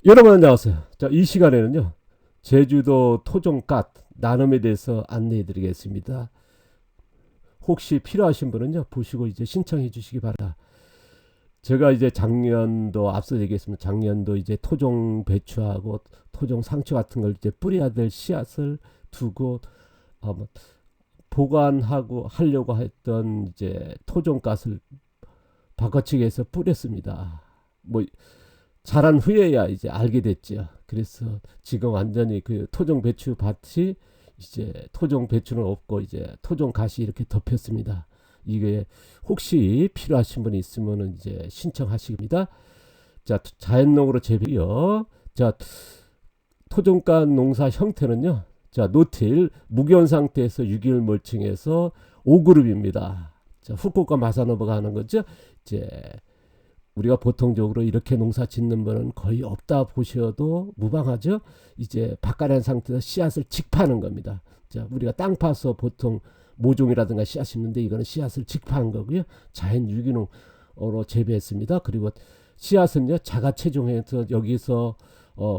여러분 안녕하세요. 자, 이 시간에는요. 제주도 토종갓 나눔에 대해서 안내해 드리겠습니다. 혹시 필요하신 분은요. 보시고 이제 신청해 주시기 바랍니다. 제가 이제 작년도 앞서 얘기했습니다. 작년도 이제 토종 배추하고 토종 상추 같은 걸 이제 뿌려야 될 씨앗을 두고 뭐 보관하고 하려고 했던 이제 토종갓을 바꿔치기해서 뿌렸습니다. 뭐 자란 후에야 이제 알게 됐죠. 그래서 지금 완전히 그 토종 배추 밭이 이제 토종 배추는 없고 이제 토종 갓이 이렇게 덮였습니다. 이게 혹시 필요하신 분이 있으면 이제 신청하십니다. 자, 자연농으로 재배요. 자, 토종갓 농사 형태는요. 자, 노틸 무견 상태에서 6일 멀칭해서 5그룹입니다. 자, 후쿠오카 마사노부가 하는 거죠. 이제 우리가 보통적으로 이렇게 농사 짓는 분은 거의 없다 보셔도 무방하죠. 이제 밭가란 상태에서 씨앗을 직파하는 겁니다. 자, 우리가 땅 파서 보통 모종이라든가 씨앗 심는데 이거는 씨앗을 직파한 거고요. 자연 유기농으로 재배했습니다. 그리고 씨앗은요 자가 채종해서 여기서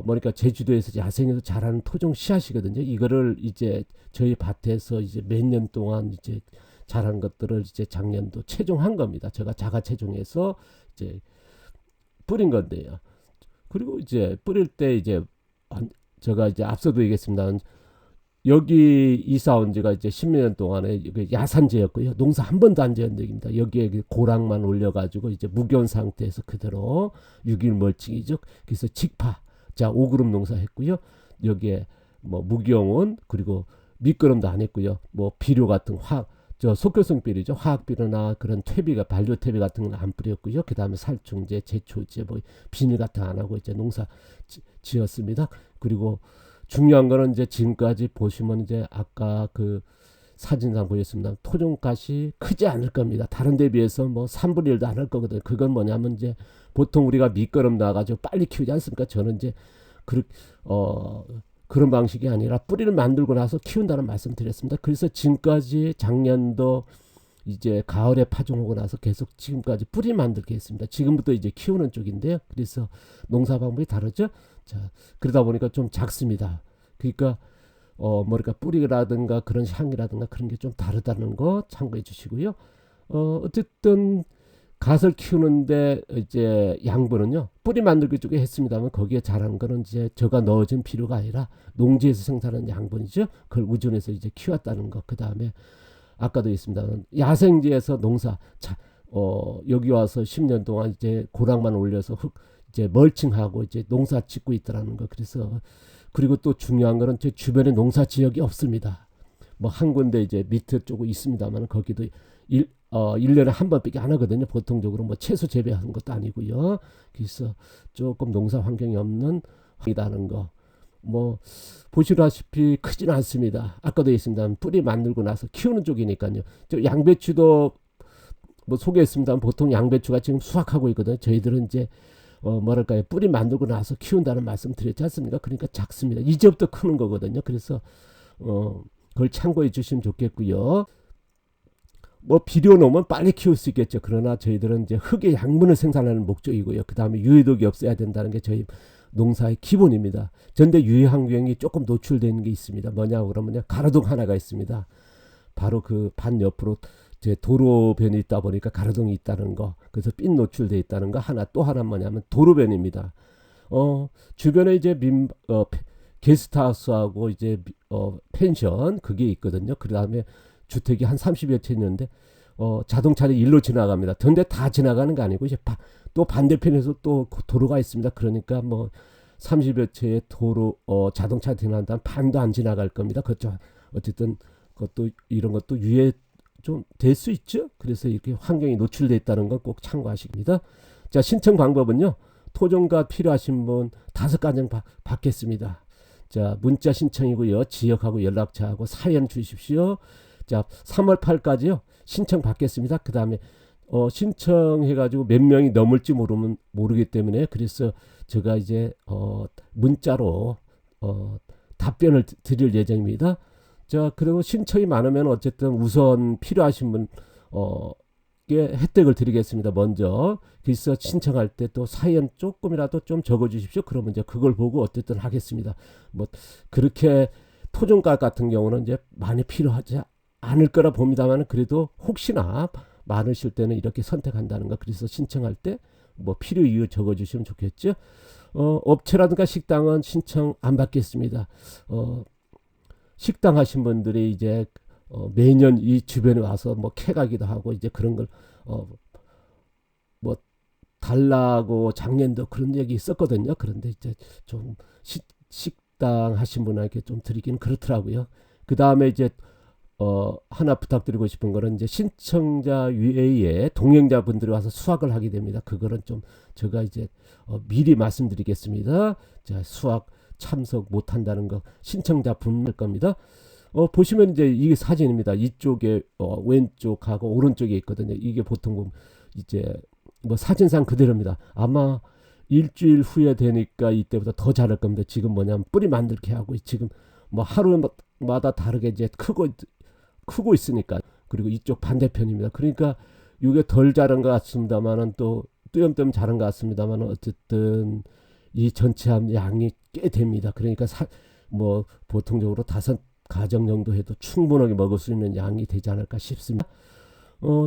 뭐니까 제주도에서 야생에서 자라는 토종 씨앗이거든요. 이거를 이제 저희 밭에서 이제 몇 년 동안 이제 자란 것들을 이제 작년도 채종한 겁니다. 제가 자가 채종해서 이제 뿌린 건데요. 그리고 이제 뿌릴 때 이제 제가 이제 앞서도 얘기했습니다. 여기 이사 온 지가 이제 10몇 년 동안에 야산지였고요. 농사 한 번도 안 지은 적입니다. 여기에 고랑만 올려가지고 이제 무견 상태에서 그대로 6일 멀칭이죠. 그래서 직파. 자, 5그룹 농사 했고요. 여기에 뭐 무경은 그리고 밑거름도 안 했고요. 뭐 비료 같은 저 속효성 비료죠. 화학 비료나 그런 퇴비가 반려 퇴비 같은 건 안 뿌렸고요. 그다음에 살충제, 제초제, 뭐 비닐 같은 안 하고 이제 농사 지었습니다. 그리고 중요한 거는 이제 지금까지 보시면 이제 아까 그 사진상 보였습니다. 토종갓이 크지 않을 겁니다. 다른 데 비해서 뭐 3분의 1도 안 할 거거든요. 그건 뭐냐면 이제 보통 우리가 밑거름 나가지고 빨리 키우지 않습니까? 저는 이제 그, 어, 그런 방식이 아니라 뿌리를 만들고 나서 키운다는 말씀 드렸습니다. 그래서 지금까지 작년도 이제 가을에 파종하고 나서 계속 지금까지 뿌리 만들게 했습니다. 지금부터 이제 키우는 쪽인데요. 그래서 농사 방법이 다르죠. 자, 그러다 보니까 좀 작습니다. 그러니까 뭐랄까 뿌리라든가 그런 향이라든가 그런 게 좀 다르다는 거 참고해 주시고요. 어쨌든 갓을 키우는데 이제 양분은요 뿌리 만들기 쪽에 했습니다만 거기에 자란 거는 이제 제가 넣어준 비료가 아니라 농지에서 생산한 양분이죠. 그걸 우존에서 이제 키웠다는 거. 그 다음에 아까도 있습니다만 야생지에서 농사 여기 와서 10년 동안 이제 고랑만 올려서 이제 멀칭하고 이제 농사 짓고 있다라는 거. 그래서 그리고 또 중요한 거는 제 주변에 농사 지역이 없습니다. 뭐 한 군데 이제 밑에 쪽은 있습니다만 거기도 1년에 한 번밖에 안 하거든요. 보통적으로 뭐 채소 재배하는 것도 아니고요. 그래서 조금 농사 환경이 없는 이다는 거. 뭐 보시다시피 크진 않습니다. 아까도 있습니다. 뿌리 만들고 나서 키우는 쪽이니까요. 저 양배추도 뭐 소개했습니다. 보통 양배추가 지금 수확하고 있거든요. 저희들은 이제 뭐랄까요 뿌리 만들고 나서 키운다는 말씀 드렸지 않습니까? 그러니까 작습니다. 이제부터 크는 거거든요. 그래서 그걸 참고해 주시면 좋겠고요. 뭐 비료 넣으면 빨리 키울 수 있겠죠. 그러나 저희들은 이제 흙의 양분을 생산하는 목적이고요. 그 다음에 유해독이 없어야 된다는 게 저희 농사의 기본입니다. 전대 유해 환경이 조금 노출되는 게 있습니다. 뭐냐고 그러면요. 가로등 하나가 있습니다. 바로 그 반 옆으로 제 도로변이 있다 보니까 가로등이 있다는 거. 그래서 삔 노출돼 있다는 거 하나. 또 하나 뭐냐면 도로변입니다. 주변에 이제 게스트하우스하고 이제 펜션 그게 있거든요. 그 다음에 주택이 한 30여 채 있는데 자동차는 일로 지나갑니다. 그런데 다 지나가는 거 아니고 이제 또 반대편에서 또 도로가 있습니다. 그러니까 뭐 30여 채의 도로 자동차 지나간다면 반도 안 지나갈 겁니다. 그렇죠. 어쨌든 그것도 이런 것도 유해 좀 될 수 있죠. 그래서 이렇게 환경이 노출돼 있다는 건 꼭 참고하십니다. 자, 신청 방법은요. 토종가 필요하신 분 5가지 받겠습니다. 자, 문자 신청이고요. 지역하고 연락처하고 사연 주십시오. 자, 3월 8까지요. 신청 받겠습니다. 그 다음에 신청해가지고 몇 명이 넘을지 모르기 때문에 그래서 제가 이제 문자로 답변을 드릴 예정입니다. 자, 그리고 신청이 많으면 어쨌든 우선 필요하신 분 혜택을 드리겠습니다. 먼저 그래서 신청할 때 또 사연 조금이라도 좀 적어주십시오. 그러면 이제 그걸 보고 어쨌든 하겠습니다. 뭐 그렇게 토종가 같은 경우는 이제 많이 필요하지 않을 거라 봅니다만 그래도 혹시나 많으실 때는 이렇게 선택한다는 거. 그래서 신청할 때 뭐 필요 이유 적어주시면 좋겠죠. 업체라든가 식당은 신청 안 받겠습니다. 식당 하신 분들이 이제 매년 이 주변에 와서 뭐 캐가기도 하고 이제 그런 걸 뭐 달라고 작년도 그런 얘기 있었거든요. 그런데 이제 좀 식당 하신 분에게 좀 드리기는 그렇더라고요. 그 다음에 이제 하나 부탁드리고 싶은 거는 이제 신청자 외에 동행자분들이 와서 수확을 하게 됩니다. 그거는 좀 제가 이제 미리 말씀드리겠습니다. 자, 수확 참석 못 한다는 거 신청자 분일 겁니다. 보시면 이제 이게 사진입니다. 이쪽에 왼쪽하고 오른쪽에 있거든요. 이게 보통 이제 뭐 사진상 그대로입니다. 아마 일주일 후에 되니까 이때보다 더 자랄 겁니다. 지금 뭐냐면 뿌리 만들게 하고 지금 뭐 하루마다 다르게 이제 크고 있으니까. 그리고 이쪽 반대편입니다. 그러니까 이게 덜 자란 것 같습니다만은 또 뚜염뚜염 자란 것 같습니다만은 어쨌든 이 전체 양이 꽤 됩니다. 그러니까 뭐 보통적으로 5가정 정도 해도 충분하게 먹을 수 있는 양이 되지 않을까 싶습니다.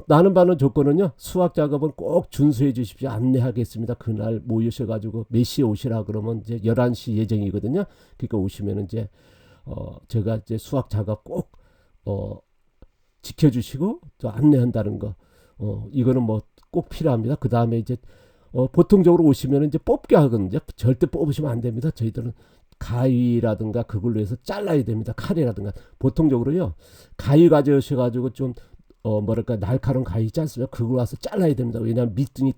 나는 바는 조건은요. 수확 작업은 꼭 준수해 주십시오. 안내하겠습니다. 그날 모이셔가지고 몇 시에 오시라 그러면 이제 11시 예정이거든요. 그러니까 오시면 이제 제가 이제 수확 작업 꼭 지켜주시고 또 안내한다는 거. 이거는 뭐 꼭 필요합니다. 그 다음에 이제 보통적으로 오시면 이제 뽑게 하거든요. 절대 뽑으시면 안 됩니다. 저희들은 가위라든가 그걸로 해서 잘라야 됩니다. 칼이라든가 보통적으로요. 가위 가져오셔가지고 좀 뭐랄까 날카로운 가위 있지 않습니까? 그걸 와서 잘라야 됩니다. 왜냐하면 밑둥이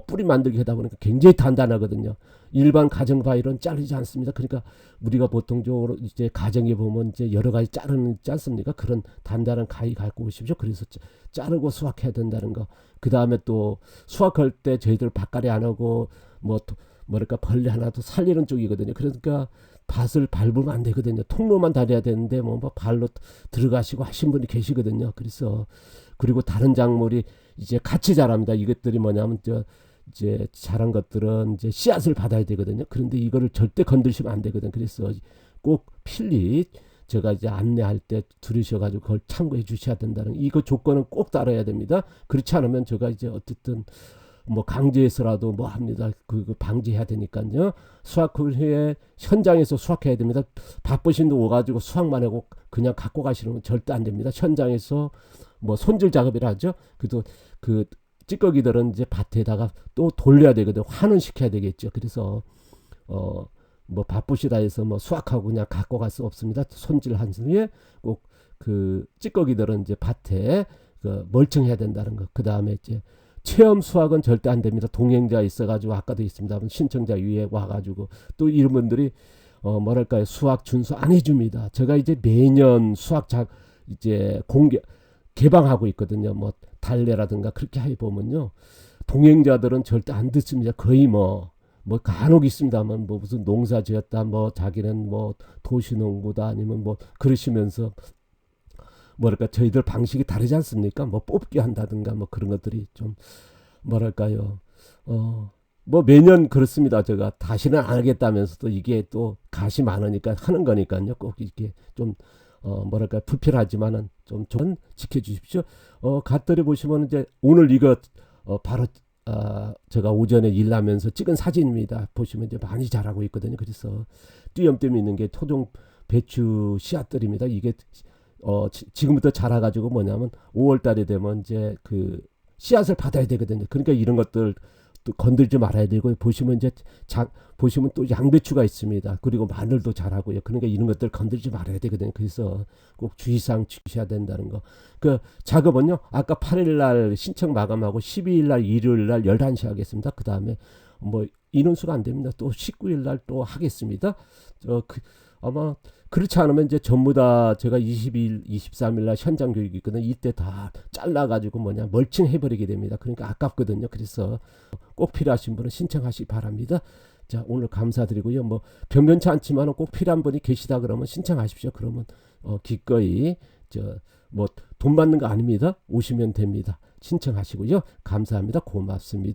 뿌리 만들기 하다 보니까 굉장히 단단하거든요. 일반 가정 바위로는 자르지 않습니다. 그러니까 우리가 보통적으로 이제 가정에 보면 이제 여러 가지 자르는 있지 않습니까? 그런 단단한 가위 갖고 오십시오. 그래서 자르고 수확해야 된다는 거. 그 다음에 또 수확할 때 저희들 밭갈이 안 하고 뭐랄까 벌레 하나도 살리는 쪽이거든요. 그러니까 밭을 밟으면 안 되거든요. 통로만 다려야 되는데 뭐 발로 들어가시고 하신 분이 계시거든요. 그래서 그리고 다른 작물이 이제 같이 자랍니다. 이것들이 뭐냐면 이제 자란 것들은 이제 씨앗을 받아야 되거든요. 그런데 이거를 절대 건드리시면 안 되거든요. 그래서 꼭 필히 제가 이제 안내할 때 들으셔가지고 그걸 참고해 주셔야 된다는 이거 조건은 꼭 따라야 됩니다. 그렇지 않으면 제가 이제 어쨌든 뭐 강제해서라도 뭐 합니다. 그거 방지해야 되니까요. 수확 후에 현장에서 수확해야 됩니다. 바쁘신 데 오가지고 수확만 하고 그냥 갖고 가시는 건 절대 안 됩니다. 현장에서 뭐 손질 작업이라 하죠. 그래도 그 찌꺼기들은 이제 밭에다가 또 돌려야 되거든요. 환원시켜야 되겠죠. 그래서 뭐 바쁘시다 해서 뭐 수확하고 그냥 갖고 갈 수 없습니다. 손질한 후에 꼭 그 찌꺼기들은 이제 밭에 멀쩡해야 된다는 거. 그 다음에 이제 체험 수확은 절대 안 됩니다. 동행자 있어가지고 아까도 있습니다. 신청자 위에 와가지고 또 이런 분들이 뭐랄까요 수확 준수 안 해줍니다. 제가 이제 매년 수확 이제 개방하고 있거든요. 뭐 달래라든가 그렇게 해 보면요 동행자들은 절대 안 듣습니다. 거의 뭐 간혹 있습니다만 뭐 무슨 농사 지었다 뭐 자기는 뭐 도시농부다 아니면 뭐 그러시면서 뭐랄까 저희들 방식이 다르지 않습니까? 뭐 뽑기 한다든가 뭐 그런 것들이 좀 뭐랄까요 뭐 매년 그렇습니다. 제가 다시는 안 하겠다면서도 이게 또 갓이 많으니까 하는 거니까요. 꼭 이렇게 좀 뭐랄까 불편하지만은 좀 지켜주십시오. 갓들이 보시면 이제 오늘 이거 바로 제가 오전에 일하면서 찍은 사진입니다. 보시면 이제 많이 자라고 있거든요. 그래서 띄엄띄엄 있는 게 토종 배추 씨앗들입니다. 이게 지금부터 자라가지고 뭐냐면 5월달에 되면 이제 그 씨앗을 받아야 되거든요. 그러니까 이런 것들 또 건들지 말아야 되고 보시면 이제 보시면 또 양배추가 있습니다. 그리고 마늘도 자라고요. 그러니까 이런 것들 건들지 말아야 되거든요. 그래서 꼭 주의사항 지키셔야 된다는 거. 그 작업은요. 아까 8일날 신청 마감하고 12일날 일요일날 11시 하겠습니다. 그 다음에 뭐 인원수가 안 됩니다. 또 19일날 또 하겠습니다. 아마 그렇지 않으면 이제 전부 다 제가 20일, 23일날 현장 교육이 있거든요. 이때 다 잘라가지고 멀칭해버리게 됩니다. 그러니까 아깝거든요. 그래서 꼭 필요하신 분은 신청하시기 바랍니다. 자, 오늘 감사드리고요. 뭐 변변치 않지만 꼭 필요한 분이 계시다 그러면 신청하십시오. 그러면 기꺼이 뭐 돈 받는 거 아닙니다. 오시면 됩니다. 신청하시고요. 감사합니다. 고맙습니다.